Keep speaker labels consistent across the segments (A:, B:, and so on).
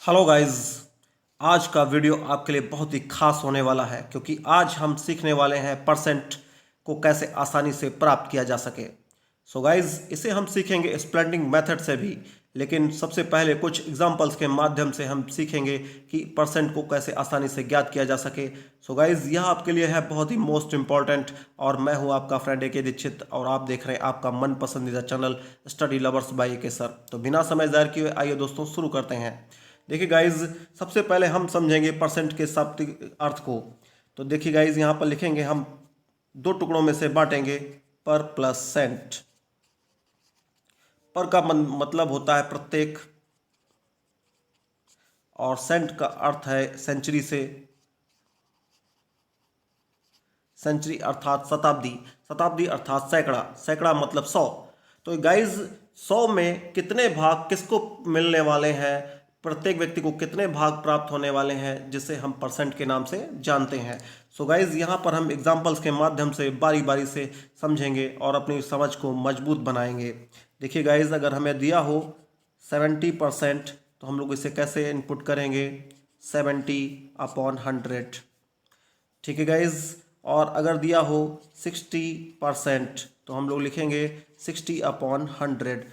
A: Hello guys. आज का video आपके लिए बहुत ही खास होने वाला है क्योंकि आज हम सीखने वाले हैं परसेंट को कैसे आसानी से प्राप्त किया जा सके। सो गाइस, इसे हम सीखेंगे स्प्लेंडिंग मेथड से भी, लेकिन सबसे पहले कुछ एग्जांपल्स के माध्यम से हम सीखेंगे कि परसेंट को कैसे आसानी से ज्ञात किया जा सके। सो गाइस, यह आपके लिए है बहुत ही मोस्ट इंपॉर्टेंट। और मैं हूं आपका फ्रेंड ए के दीक्षित और आप देख रहे हैं आपका मन पसंदीदा चैनल स्टडी लवर्स बाय ए के सर। तो बिना समय ज़ायर किए आइए दोस्तों शुरू करते हैं। देखिए गाइज, सबसे पहले हम समझेंगे परसेंट के शाब्दिक अर्थ को। तो देखिए गाइज, यहाँ पर लिखेंगे हम दो टुकड़ों में से बांटेंगे पर प्लस सेंट। पर का मतलब होता है प्रत्येक, और सेंट का अर्थ है सेंचुरी से। सेंचुरी अर्थात शताब्दी, शताब्दी अर्थात सैकड़ा, सैकड़ा मतलब 100। तो गाइज, 100 में कितने भाग किसको मिलने वाले हैं, प्रत्येक व्यक्ति को कितने भाग प्राप्त होने वाले हैं, जिसे हम परसेंट के नाम से जानते हैं। सो गाइज, यहाँ पर हम एग्जाम्पल्स के माध्यम से बारी बारी से समझेंगे और अपनी समझ को मजबूत बनाएंगे। देखिए गाइज, अगर हमें दिया हो 70%, तो हम लोग इसे कैसे इनपुट करेंगे, 70/100। ठीक है गाइज। और अगर दिया हो 60%, तो हम लोग लिखेंगे 60/100।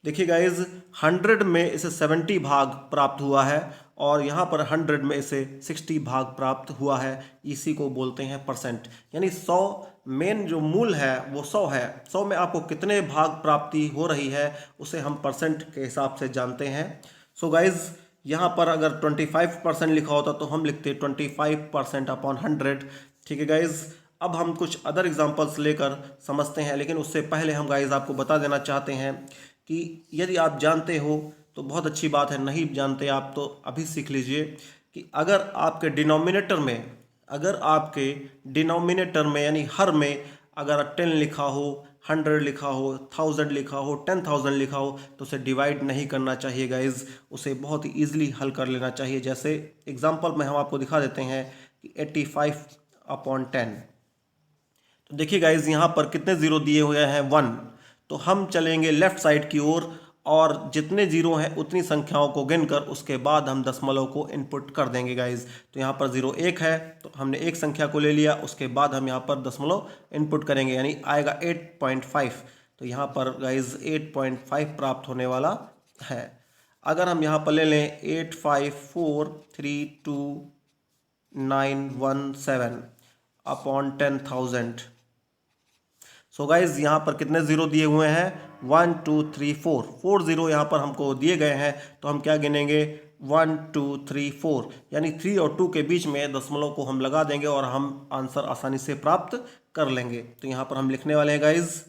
A: देखिए गाइज, 100 में इसे 70 भाग प्राप्त हुआ है और यहाँ पर 100 में इसे 60 भाग प्राप्त हुआ है। इसी को बोलते हैं परसेंट। यानी 100 मेन जो मूल है वो 100 है। 100 में आपको कितने भाग प्राप्ति हो रही है उसे हम परसेंट के हिसाब से जानते हैं। सो गाइज, यहाँ पर अगर 25% लिखा होता तो हम लिखते 25%/100। ठीक है गाइज। अब हम कुछ अदर एग्जांपल्स लेकर समझते हैं, लेकिन उससे पहले हम गाइज आपको बता देना चाहते हैं कि यदि आप जानते हो तो बहुत अच्छी बात है, नहीं जानते आप तो अभी सीख लीजिए कि अगर आपके डिनोमिनेटर में यानी हर में अगर 10 लिखा हो, 100 लिखा हो, 1000 लिखा हो, 10,000 लिखा हो, तो उसे डिवाइड नहीं करना चाहिए गाइज। उसे बहुत ही ईजिली हल कर लेना चाहिए। जैसे एग्जांपल में हम आपको दिखा देते हैं कि 85/10। तो देखिए गाइज, यहाँ पर कितने जीरो दिए हुए हैं, 1। तो हम चलेंगे लेफ्ट साइड की ओर और जितने जीरो हैं उतनी संख्याओं को गिनकर उसके बाद हम दशमलव को इनपुट कर देंगे गाइज। तो यहाँ पर 0 1 है तो हमने एक संख्या को ले लिया, उसके बाद हम यहाँ पर दशमलव इनपुट करेंगे यानी आएगा 8.5। तो यहाँ पर गाइज 8.5 प्राप्त होने वाला है। अगर हम यहाँ पर ले लें 85432,917/10,000। सो गाइज, यहाँ पर कितने जीरो दिए हुए हैं, 1 2 3 4, 4 जीरो यहाँ पर हमको दिए गए हैं। तो हम क्या गिनेंगे, 1 2 3 4, यानी 3 और 2 के बीच में दशमलव को हम लगा देंगे और हम आंसर आसानी से प्राप्त कर लेंगे। तो यहाँ पर हम लिखने वाले हैं गाइज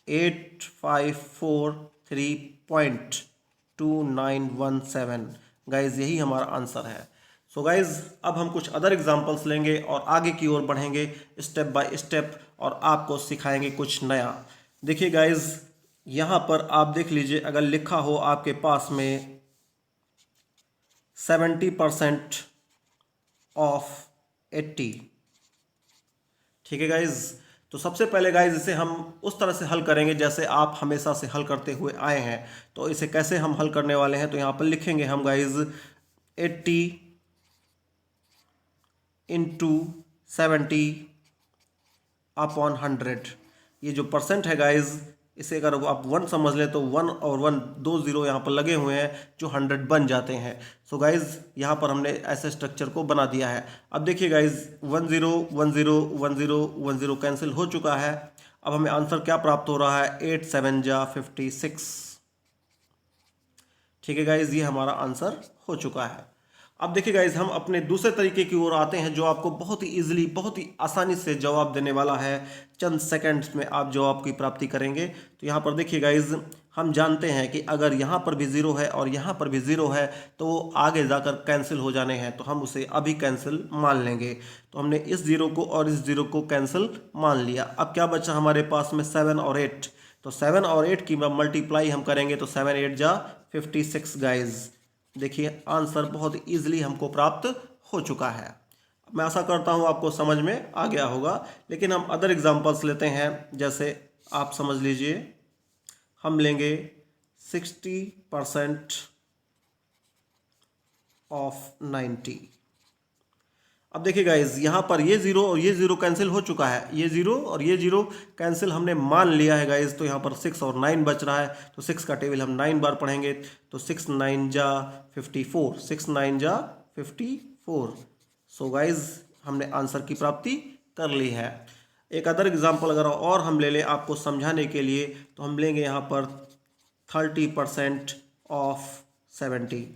A: 8543.2917। गाइज, यही हमारा आंसर है। सो गाइज, अब हम कुछ अदर एग्जांपल्स लेंगे और आगे की ओर बढ़ेंगे स्टेप बाय स्टेप और आपको सिखाएंगे कुछ नया। देखिए गाइज, यहाँ पर आप देख लीजिए, अगर लिखा हो आपके पास में 70% ऑफ 80। ठीक है गाइज। तो सबसे पहले गाइज इसे हम उस तरह से हल करेंगे जैसे आप हमेशा से हल करते हुए आए हैं। तो इसे कैसे हम हल करने वाले हैं, तो यहाँ पर लिखेंगे हम गाइज 80 इंटू 70/100। ये जो परसेंट है गाइज, इसे अगर आप 1 समझ लें तो 1 और 1 दो जीरो यहाँ पर लगे हुए हैं जो 100 बन जाते हैं। सो गाइज, यहाँ पर हमने ऐसे स्ट्रक्चर को बना दिया है। अब देखिए गाइज, 1 0 1 0 1 0 1 0 कैंसिल हो चुका है। अब हमें आंसर क्या प्राप्त हो रहा है, 8 7 जा 56। ठीक है गाइज, ये हमारा आंसर हो चुका है। अब देखिए गाइज, हम अपने दूसरे तरीके की ओर आते हैं जो आपको बहुत ही इजीली, बहुत ही आसानी से जवाब देने वाला है। चंद सेकंड्स में आप जवाब की प्राप्ति करेंगे। तो यहाँ पर देखिए गाइज, हम जानते हैं कि अगर यहाँ पर भी ज़ीरो है और यहाँ पर भी ज़ीरो है तो वो आगे जाकर कैंसिल हो जाने हैं, तो हम उसे अभी कैंसिल मान लेंगे। तो हमने इस ज़ीरो को और इस ज़ीरो को कैंसिल मान लिया। अब क्या बचा हमारे पास में, 7 और 8। तो 7 और 8 की मल्टीप्लाई हम करेंगे तो 7 8 जा 56 गाइज। देखिए, आंसर बहुत इजीली हमको प्राप्त हो चुका है। मैं आशा करता हूँ आपको समझ में आ गया होगा, लेकिन हम अदर एग्जांपल्स लेते हैं। जैसे आप समझ लीजिए, हम लेंगे 60% ऑफ 90। अब देखिए गाइज, यहाँ पर ये जीरो और ये जीरो कैंसिल हो चुका है, ये जीरो और ये जीरो कैंसिल हमने मान लिया है गाइज। तो यहाँ पर 6 और 9 बच रहा है, तो 6 का टेबल हम 9 बार पढ़ेंगे। तो 6 9 जा 54, 6 9 जा 54। सो गाइज हमने आंसर की प्राप्ति कर ली है। एक अदर एग्जाम्पल अगर और हम ले लें आपको समझाने के लिए, तो हम लेंगे यहाँ पर 30% ऑफ 70,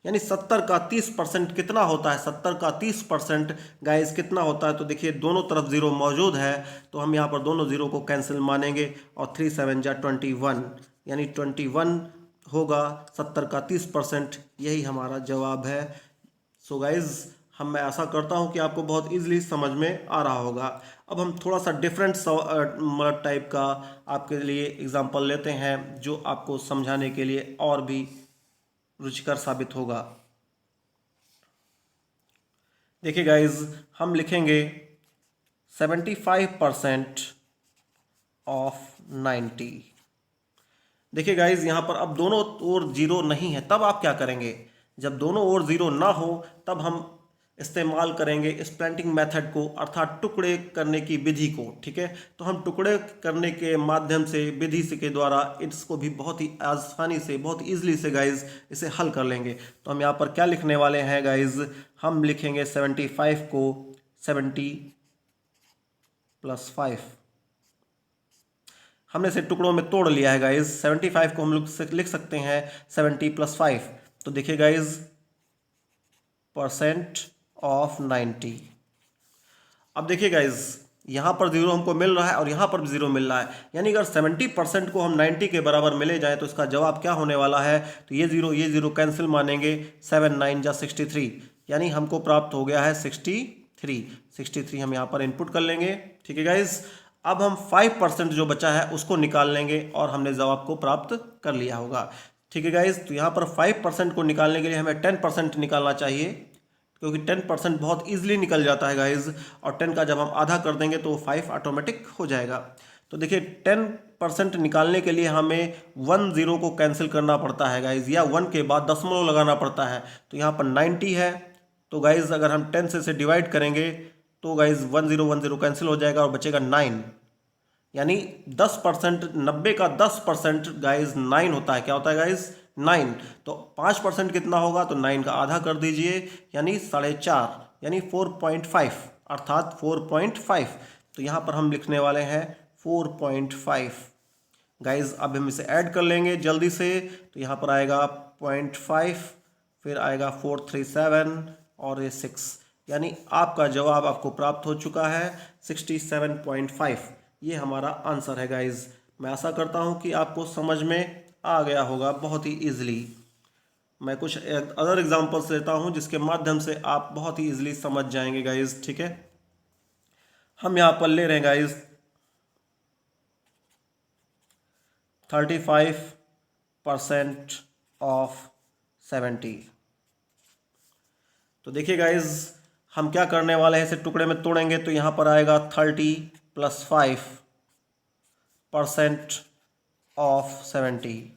A: यानी 70 का 30% कितना होता है। 70 का 30% गाइस कितना होता है, तो देखिए दोनों तरफ जीरो मौजूद है, तो हम यहाँ पर दोनों जीरो को कैंसिल मानेंगे और 3 7 जा 21, यानी 21 होगा 70 का 30%। यही हमारा जवाब है। सो गाइज मैं आशा करता हूँ कि आपको बहुत इजीली समझ में आ रहा होगा। अब हम थोड़ा सा डिफरेंट मतलब टाइप का आपके लिए एग्जांपल लेते हैं, जो आपको समझाने के लिए और भी रुचिकर साबित होगा। देखिए गाइज, हम लिखेंगे 75% ऑफ 90। देखिए गाइज, यहाँ पर अब दोनों ओर जीरो नहीं है, तब आप क्या करेंगे। जब दोनों ओर जीरो ना हो तब हम इस्तेमाल करेंगे स्प्लिटिंग मेथड को, अर्थात टुकड़े करने की विधि को। ठीक है, तो हम टुकड़े करने के माध्यम से विधि से के द्वारा इसको भी बहुत ही आसानी से, बहुत ईजिली से गाइज इसे हल कर लेंगे। तो हम यहाँ पर क्या लिखने वाले हैं गाइज, हम लिखेंगे 75 को 70 + 5। हमने इसे टुकड़ों में तोड़ लिया है गाइज। 75 को हम लोग लिख सकते हैं 70 + 5। तो देखिए गाइज, % ऑफ 90। अब देखिए गाइज, यहाँ पर जीरो हमको मिल रहा है और यहाँ पर भी जीरो मिल रहा है, यानी अगर 70% को हम 90 के बराबर मिले जाए तो इसका जवाब क्या होने वाला है। तो ये जीरो कैंसिल मानेंगे, 7 9 जा 63, यानी हमको प्राप्त हो गया है 63 हम यहाँ पर इनपुट कर लेंगे। ठीक है गाइज, अब हम 5% जो बचा है उसको निकाल लेंगे और हमने जवाब को प्राप्त कर लिया होगा। ठीक है गाइज, तो यहाँ पर 5% को निकालने के लिए हमें 10% निकालना चाहिए, क्योंकि 10% बहुत ईजिली निकल जाता है गाइज, और 10 का जब हम आधा कर देंगे तो 5 ऑटोमेटिक हो जाएगा। तो देखिए 10% निकालने के लिए हमें 1 0 को कैंसिल करना पड़ता है गाइज, या 1 के बाद दशमलव लगाना पड़ता है। तो यहाँ पर 90 है, तो गाइज अगर हम 10 से डिवाइड करेंगे तो गाइज 1 0 कैंसिल हो जाएगा और बचेगा 9, यानी 10%, 90 का 10% गाइज 9 होता है। क्या होता है गाइज, 9। तो 5% कितना होगा, तो 9 का आधा कर दीजिए, यानी 4.5, यानी 4.5, अर्थात 4.5। तो यहाँ पर हम लिखने वाले हैं 4.5 गाइज। अब हम इसे ऐड कर लेंगे जल्दी से, तो यहाँ पर आएगा 0.5, फिर आएगा 437 और ये 6, यानी आपका जवाब आपको प्राप्त हो चुका है 67.5। ये हमारा आंसर है गाइज। मैं आशा करता हूँ कि आपको समझ में आ गया होगा बहुत ही ईजिली। मैं कुछ अदर एग्जांपल्स लेता हूँ जिसके माध्यम से आप बहुत ही ईजिली समझ जाएंगे गाइज। ठीक है, हम यहाँ पर ले रहे हैं गाइज 35% ऑफ 70। तो देखिए गाइज, हम क्या करने वाले हैं, इसे टुकड़े में तोड़ेंगे तो यहाँ पर आएगा 30 + 5% ऑफ 70।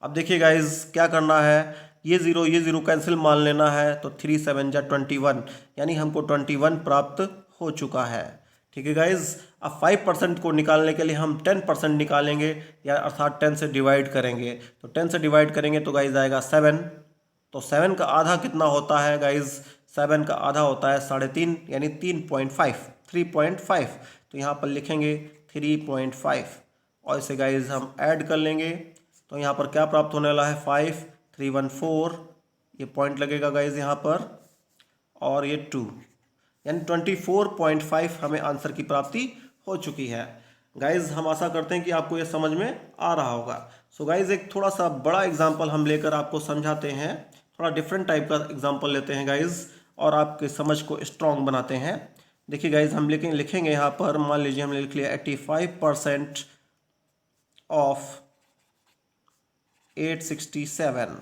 A: अब देखिए गाइज, क्या करना है, ये जीरो कैंसिल मान लेना है, तो 3 7 जा 21, यानी हमको 21 प्राप्त हो चुका है। ठीक है गाइज, अब 5% को निकालने के लिए हम 10% निकालेंगे, या अर्थात 10 से डिवाइड करेंगे। तो 10 से डिवाइड करेंगे तो गाइज आएगा 7। तो 7 का आधा कितना होता है गाइज, 7 का आधा होता है 3.5, यानी 3.5। तो यहाँ पर लिखेंगे 3.5 और इसे गाइज हम ऐड कर लेंगे, तो यहाँ पर क्या प्राप्त होने वाला है, 5 314, ये पॉइंट लगेगा गाइज यहाँ पर, और ये 2, यानी 24.5 हमें आंसर की प्राप्ति हो चुकी है। गाइज हम आशा करते हैं कि आपको ये समझ में आ रहा होगा। सो गाइज एक थोड़ा सा बड़ा एग्जाम्पल हम लेकर आपको समझाते हैं, थोड़ा डिफरेंट टाइप का एग्जाम्पल लेते हैं गाइज, और आपके समझ को स्ट्रॉन्ग बनाते हैं। देखिए गाइज, हम लिखेंगे यहाँ पर, मान लीजिए हमने लिख लिया 85% ऑफ 867।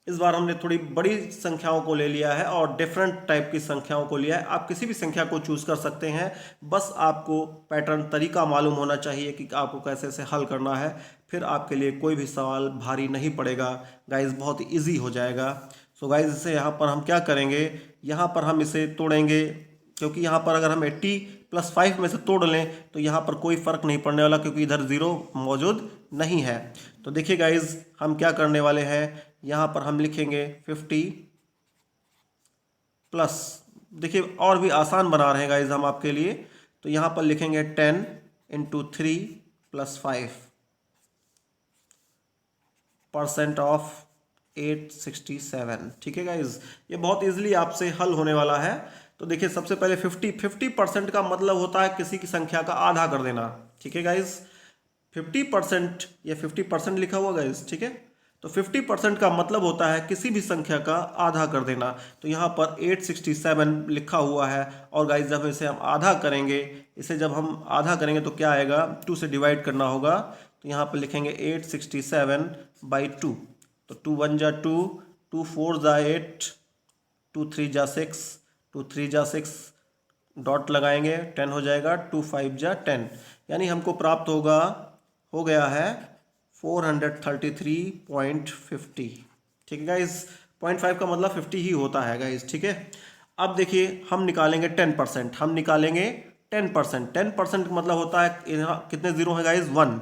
A: इस बार हमने थोड़ी बड़ी संख्याओं को ले लिया है और डिफरेंट टाइप की संख्याओं को लिया है। आप किसी भी संख्या को चूज कर सकते हैं, बस आपको पैटर्न, तरीका मालूम होना चाहिए कि आपको कैसे से हल करना है, फिर आपके लिए कोई भी सवाल भारी नहीं पड़ेगा गाइज, बहुत ईजी हो जाएगा। सो गाइज इसे यहाँ पर हम क्या करेंगे, यहाँ पर हम इसे तोड़ेंगे, क्योंकि यहाँ पर अगर हम 80 + 5 में से तोड़ लें तो यहाँ पर कोई फ़र्क नहीं पड़ने वाला, क्योंकि इधर ज़ीरो मौजूद नहीं है। तो देखिए गाइज हम क्या करने वाले हैं, यहाँ पर हम लिखेंगे 50 प्लस, देखिए और भी आसान बना रहे हैं गाइज हम आपके लिए, तो यहाँ पर लिखेंगे 10 × 3 + 5% ऑफ 867। ठीक है गाइज, ये बहुत इजीली आपसे हल होने वाला है। तो देखिए सबसे पहले 50% का मतलब होता है किसी की संख्या का आधा कर देना। ठीक है गाइज, 50% या 50% लिखा हुआ गाइज, ठीक है। तो 50% का मतलब होता है किसी भी संख्या का आधा कर देना। तो यहाँ पर 867 लिखा हुआ है, और गाइज जब इसे हम आधा करेंगे, इसे जब हम आधा करेंगे तो क्या आएगा, 2 से डिवाइड करना होगा। तो यहाँ पर लिखेंगे 867/2। तो 2 × 1 = 2, 2 × 4 = 8, 2 × 3 = 6, 2 × 3 = 6, डॉट लगाएंगे 10 हो जाएगा, 2 × 5 = 10, यानी हमको प्राप्त हो गया है 433.50। ठीक है गाइज, 0.5 का मतलब 50 ही होता है गाइज। ठीक है, अब देखिए हम निकालेंगे 10%, हम निकालेंगे 10%। 10% का मतलब होता है यहाँ कितने जीरो है गाइज, 1।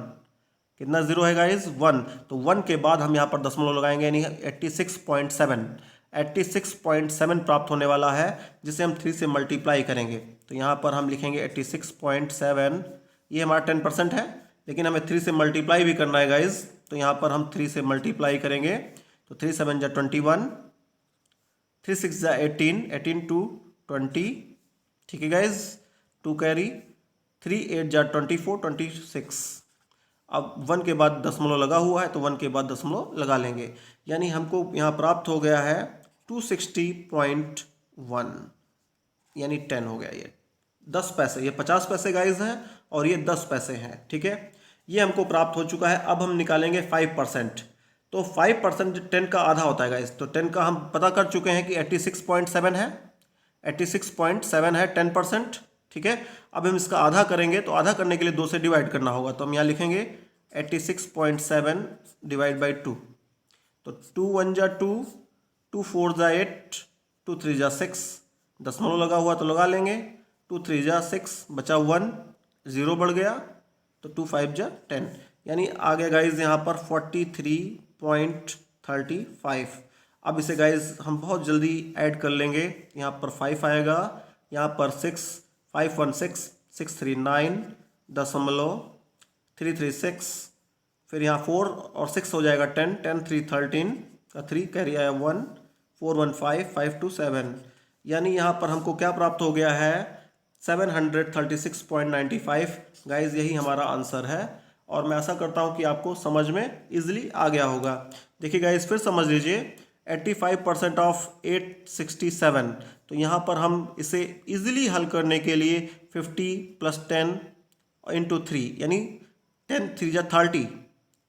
A: कितना जीरो है गाइज, 1। तो 1 के बाद हम यहाँ पर दशमलव लगाएंगे, यानी 86.7, 86.7 प्राप्त होने वाला है, जिसे हम 3 से मल्टीप्लाई करेंगे। तो यहाँ पर हम लिखेंगे 86.7, ये हमारा 10% है, लेकिन हमें 3 से मल्टीप्लाई भी करना है गाइज। तो यहाँ पर हम 3 से मल्टीप्लाई करेंगे, तो 3 × 7 = 21, 3 × 6 = 18, 18 × 2 = 20। ठीक है गाइज, 2 कैरी, 3 × 8 = 24, 26। अब 1 के बाद दशमलव लगा हुआ है, तो 1 के बाद दशमलव लगा लेंगे, यानी हमको यहाँ प्राप्त हो गया है 260.1, यानी 10 हो गया। ये 10 पैसे, ये 50 पैसे गाइज हैं, और ये 10 पैसे हैं। ठीक है, ये हमको प्राप्त हो चुका है। अब हम निकालेंगे 5%। तो 5% 10 का आधा होता है गाइज, तो 10 का हम पता कर चुके हैं कि 86.7 है, 86.7 है 10%। ठीक है, अब हम इसका आधा करेंगे, तो आधा करने के लिए 2 से डिवाइड करना होगा। तो हम यहाँ लिखेंगे 86.7 / 2। तो 2 × 1 = 2, 2 × 4 = 8, 2 × 3 = 6, दशमलव लगा हुआ तो लगा लेंगे, 2 × 3 = 6, बचा 1, 0 बढ़ गया, तो 2 × 5 = 10, यानी आ गया गाइज यहाँ पर 43.35। अब इसे गाइज हम बहुत जल्दी ऐड कर लेंगे, यहाँ पर 5 आएगा, यहाँ पर 6, 5 × 1 = 6, 6 × 3 = 9, दशमलव 3 × 3 = 6, फिर यहाँ 4 और 6 हो जाएगा 10, 10 × 3 = 13 का 3 कैरी आया 1, 4 × 1 = 5, 5 × 2 = 7, यानी यहाँ पर हमको क्या प्राप्त हो गया है, 736.95। गाइज यही हमारा आंसर है, और मैं आशा करता हूँ कि आपको समझ में इजीली आ गया होगा। देखिए गाइज फिर समझ लीजिए, 85% ऑफ 867। तो यहाँ पर हम इसे इजीली हल करने के लिए 50 + 10 × 3, यानी 10 × 3 = 30,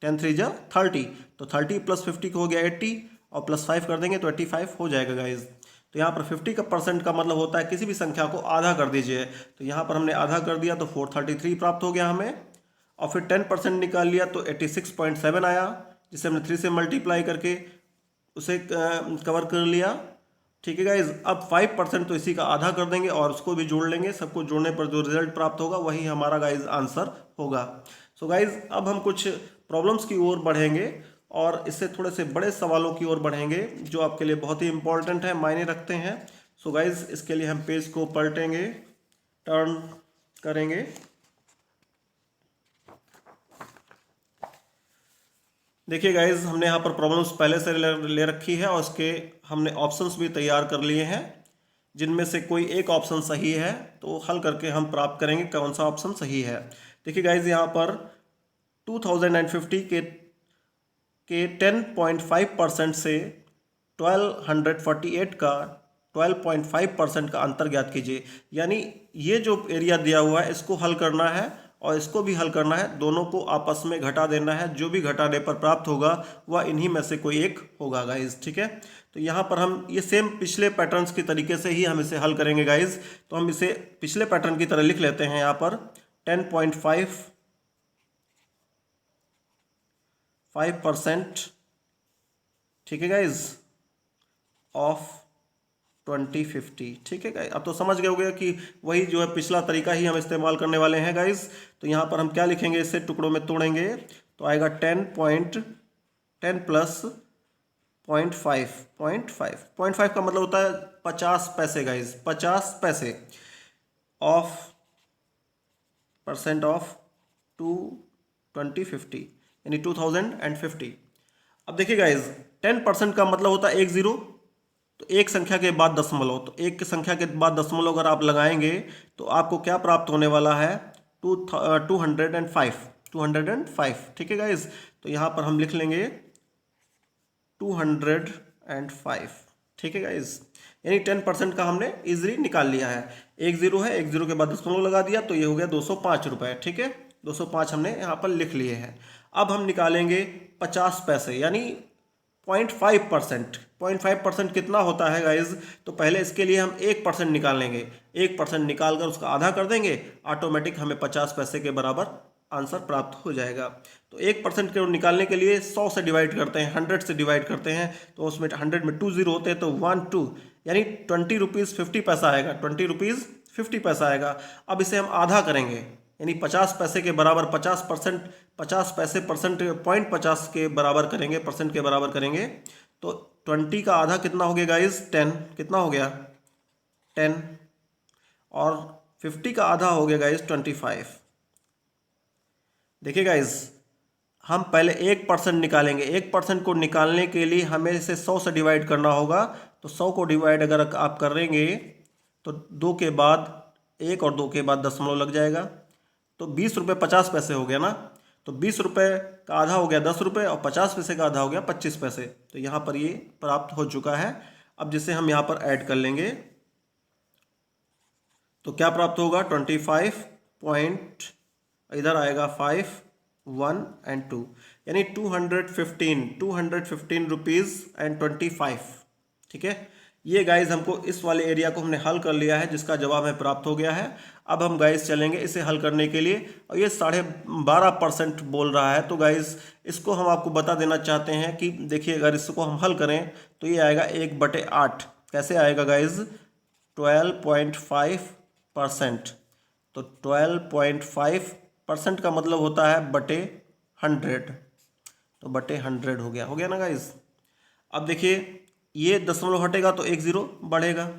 A: 10 × 3 = 30, तो 30 + 50 हो गया 80, और +5 कर देंगे तो 85 हो जाएगा गाइज। तो यहाँ पर 50% का मतलब होता है किसी भी संख्या को आधा कर दीजिए। तो यहाँ पर हमने आधा कर दिया, तो 433 प्राप्त हो गया हमें, और फिर 10% निकाल लिया तो 86.7 आया, जिसे हमने 3 से मल्टीप्लाई करके उसे कवर कर लिया। ठीक है गाइज, अब 5% तो इसी का आधा कर देंगे और उसको भी जोड़ लेंगे, सबको जोड़ने पर जो रिजल्ट प्राप्त होगा वही हमारा गाइज आंसर होगा। सो गाइज अब हम कुछ प्रॉब्लम्स की ओर बढ़ेंगे, और इससे थोड़े से बड़े सवालों की ओर बढ़ेंगे, जो आपके लिए बहुत ही इंपॉर्टेंट है, मायने रखते हैं। सो गाइज इसके लिए हम पेज को पलटेंगे, टर्न करेंगे। देखिए गाइज हमने यहाँ पर प्रॉब्लम्स पहले से ले रखी है, और उसके हमने ऑप्शंस भी तैयार कर लिए हैं, जिनमें से कोई एक ऑप्शन सही है तो हल करके हम प्राप्त करेंगे कौन सा ऑप्शन सही है। देखिए गाइज यहाँ पर 2050 के 10.5% से 1248 का 12.5% का अंतर ज्ञात कीजिए। यानी ये जो एरिया दिया हुआ है इसको हल करना है, और इसको भी हल करना है, दोनों को आपस में घटा देना है, जो भी घटाने पर प्राप्त होगा वह इन्हीं में से कोई एक होगा गाइज। ठीक है, तो यहाँ पर हम ये सेम पिछले पैटर्न्स की तरीके से ही हम इसे हल करेंगे गाइज। तो हम इसे पिछले पैटर्न की तरह लिख लेते हैं, यहाँ पर 10.5%। ठीक है गाइज, ऑफ 2050। ठीक है गाइस, अब तो समझ गए होगे कि वही जो है पिछला तरीका ही हम इस्तेमाल करने वाले हैं गाइस। तो यहाँ पर हम क्या लिखेंगे, इससे टुकड़ों में तोड़ेंगे तो आएगा 10 प्लस 0.5 का मतलब होता है 50 पैसे गाइस, 50 पैसे ऑफ परसेंट ऑफ 2050 यानी 2050। अब देखिए गाइज 10% का मतलब होता है 10, तो एक संख्या के बाद दशमलव, तो एक संख्या के बाद दशमलव अगर आप लगाएंगे तो आपको क्या प्राप्त होने वाला है, 205। ठीक है गाइज, तो यहाँ पर हम लिख लेंगे 205। ठीक है गाइज, यानी 10% का हमने इजीली निकाल लिया है। 10 है, 10 के बाद दशमलव लगा दिया तो ये हो गया 205 रुपये। ठीक है, 205 हमने यहाँ पर लिख लिए हैं। अब हम निकालेंगे 50 पैसे यानी 0.5%। 0.5% कितना होता है गाइज, तो पहले इसके लिए हम 1% निकाल लेंगे। 1% निकाल कर उसका आधा कर देंगे, ऑटोमेटिक हमें 50 पैसे के बराबर आंसर प्राप्त हो जाएगा। तो 1% को निकालने के लिए 100 से डिवाइड करते हैं, 100 से डिवाइड करते हैं, तो उसमें 100 में 2 0 होते हैं तो 1 2 यानी 20 रुपीज़ 50 पैसा आएगा, 20 रुपीज़ 50 पैसा आएगा। अब इसे हम आधा करेंगे यानी 50 पैसे के बराबर 50%, 50 पैसे परसेंट 0.50 के बराबर करेंगे, परसेंट के बराबर करेंगे तो 20 का आधा कितना हो गया गाइज, 10। कितना हो गया, 10। और 50 का आधा हो गया गाइज 25। देखिए गाइज, हम पहले 1% निकालेंगे। 1% को निकालने के लिए हमें इसे 100 से डिवाइड करना होगा, तो 100 को डिवाइड अगर आप करेंगे तो 2 के बाद 1 और 2 के बाद दशमलव लग जाएगा, तो 20 रुपये 50 पैसे हो गया ना। तो 20 रुपये का आधा हो गया 10 रुपये और 50 पैसे का आधा हो गया 25 पैसे। तो यहाँ पर ये प्राप्त हो चुका है। अब जिसे हम यहाँ पर ऐड कर लेंगे तो क्या प्राप्त होगा, 25 पॉइंट, इधर आएगा 5 1 एंड 2 यानी 215 रुपीज़ एंड 25। ठीक है, ये गाइज हमको इस वाले एरिया को हमने हल कर लिया है जिसका जवाब हमें प्राप्त हो गया है। अब हम गाइज चलेंगे इसे हल करने के लिए, और ये 12.5% बोल रहा है। तो गाइज इसको हम आपको बता देना चाहते हैं कि देखिए अगर इसको हम हल करें तो ये आएगा 1/8। कैसे आएगा गाइज, 12.5%। तो 12.5% का मतलब होता है बटे 100, तो बटे 100 हो गया ना गाइज। अब देखिए ये दशमलव हटेगा तो 1 0 बढ़ेगा,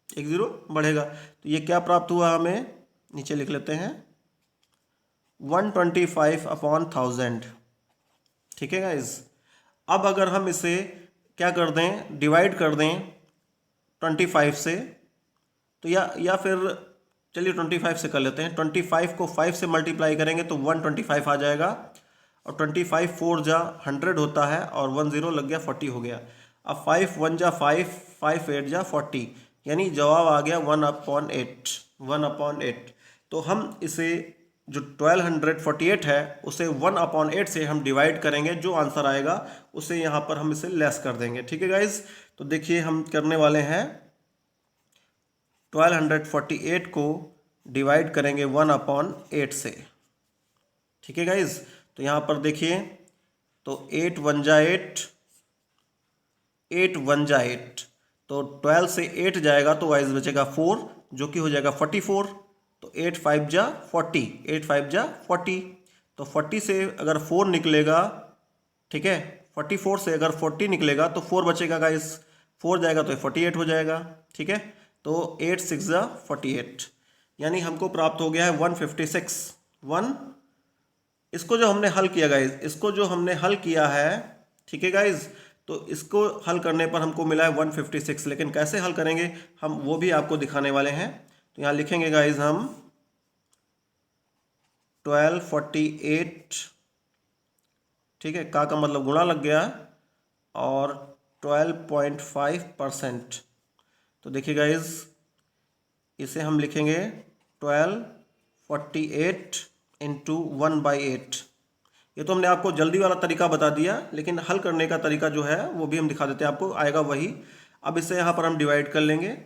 A: 1 0 बढ़ेगा, तो ये क्या प्राप्त हुआ हमें, नीचे लिख लेते हैं 125/1000। ठीक है गाइज, अब अगर हम इसे क्या कर दें, डिवाइड कर दें 25 से, तो या फिर चलिए 25 से कर लेते हैं। 25 को 5 से मल्टीप्लाई करेंगे तो 125 आ जाएगा, और 25 4 जा 100 होता है, और 1 0 लग गया 40 हो गया। अब 5 1 जा 5, 5 8 जा 40 यानी जवाब आ गया 1/8। तो हम इसे जो 1248 है उसे 1/8 से हम डिवाइड करेंगे, जो आंसर आएगा उसे यहाँ पर हम इसे लेस कर देंगे। ठीक है गाइज, तो देखिए हम करने वाले हैं 1248 को डिवाइड करेंगे 1/8 से। ठीक है गाइज, तो यहाँ पर देखिए तो 8 1 जा 8, 8 1 जा 8, तो 12 से 8 जाएगा तो गाइज बचेगा 4 जो कि हो जाएगा 44। तो 8 5 जा 40, 8 5 जा 40, तो 40 से अगर 4 निकलेगा, ठीक है, 44 से अगर 40 निकलेगा तो 4 बचेगा गाइज, 4 जाएगा तो 48 हो जाएगा। ठीक है, तो 8 6 जा 48 यानी हमको प्राप्त हो गया है 156। इसको जो हमने हल किया गाइज, इसको जो हमने हल किया है, ठीक है गाइज, तो इसको हल करने पर हमको मिला है 156। लेकिन कैसे हल करेंगे हम वो भी आपको दिखाने वाले हैं। तो यहाँ लिखेंगे गाइज हम 1248, ठीक है, का मतलब गुणा लग गया, और 12.5%। तो देखिए गाइज इसे हम लिखेंगे 1248 इंटू 1/8। ये तो हमने आपको जल्दी वाला तरीका बता दिया, लेकिन हल करने का तरीका जो है वो भी हम दिखा देते हैं आपको, आएगा वही। अब इसे यहाँ पर हम डिवाइड कर लेंगे।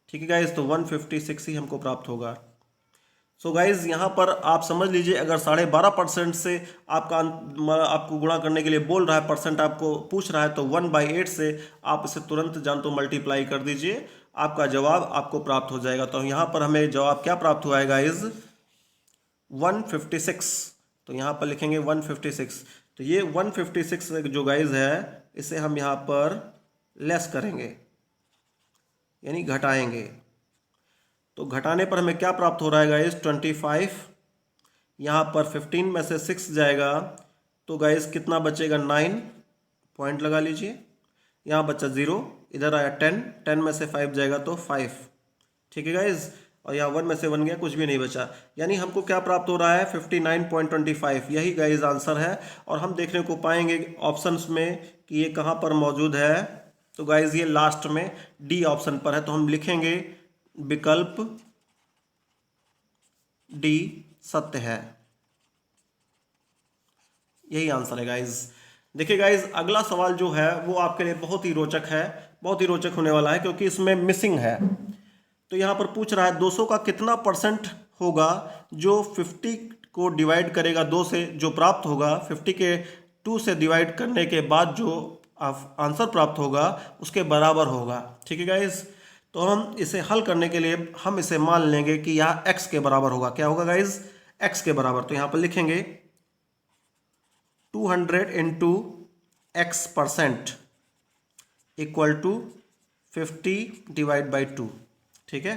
A: ठीक है गाइस, तो 156 ही हमको प्राप्त होगा। सो गाइज यहाँ पर आप समझ लीजिए, अगर 12.5% से आपको गुणा करने के लिए बोल रहा है, परसेंट आपको पूछ रहा है, तो 1/8 से आप इसे तुरंत जान तो मल्टीप्लाई कर दीजिए, आपका जवाब आपको प्राप्त हो जाएगा। तो यहाँ पर हमें जवाब क्या प्राप्त हुआ है गाइज? 156। तो यहाँ पर लिखेंगे 156। तो ये 156 जो गाइज है, इसे हम यहाँ पर लेस करेंगे, यानी घटाएंगे। तो घटाने पर हमें क्या प्राप्त हो रहा है गाइज? 25। यहाँ पर 15 में से 6 जाएगा, तो गाइज कितना बचेगा? 9 पॉइंट लगा लीजिए। यहाँ बचा 0, इधर आया 10, 10 में से 5 जाएगा तो 5। ठीक है गाइज, और यहाँ 1 में से 1 गया, कुछ भी नहीं बचा, यानी हमको क्या प्राप्त हो रहा है? 59.25। यही गाइज आंसर है। और हम देखने को पाएंगे ऑप्शंस में कि ये कहाँ पर मौजूद है। तो गाइज ये लास्ट में डी ऑप्शन पर है, तो हम लिखेंगे विकल्प डी सत्य है। यही आंसर है गाइज। देखिए गाइज, अगला सवाल जो है वो आपके लिए बहुत ही रोचक है, बहुत ही रोचक होने वाला है, क्योंकि इसमें मिसिंग है। तो यहाँ पर पूछ रहा है 200 का कितना परसेंट होगा जो 50 को डिवाइड करेगा 2 से, जो प्राप्त होगा 50 के 2 से डिवाइड करने के बाद जो आंसर प्राप्त होगा उसके बराबर होगा। ठीक है गाइज, तो हम इसे हल करने के लिए हम इसे मान लेंगे कि यह x के बराबर होगा। क्या होगा गाइज? x के बराबर। तो यहाँ पर लिखेंगे 200 into x% equal to 50 divide by 2। ठीक है,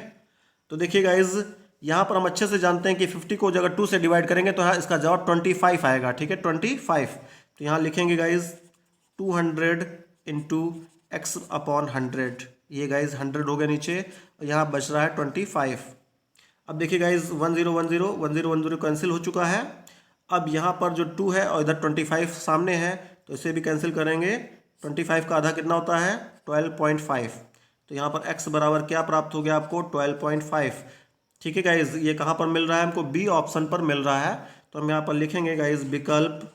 A: तो देखिए गाइज, यहाँ पर हम अच्छे से जानते हैं कि 50 को अगर 2 से डिवाइड करेंगे तो यहाँ इसका जवाब 25 आएगा। ठीक है, 25। तो यहाँ लिखेंगे गाइज 200 इंटू x/100। ये गाइज 100 हो गया नीचे, और यहाँ बच रहा है 25। अब देखिए गाइज 10 कैंसिल हो चुका है। अब यहाँ पर जो 2 है और इधर 25 सामने है, तो इसे भी कैंसिल करेंगे। 25 का आधा कितना होता है? 12.5। तो यहाँ पर x बराबर क्या प्राप्त हो गया आपको? 12.5। ठीक है गाइज, ये कहाँ पर मिल रहा है हमको? बी ऑप्शन पर मिल रहा है। तो हम यहाँ पर लिखेंगे गाइज विकल्प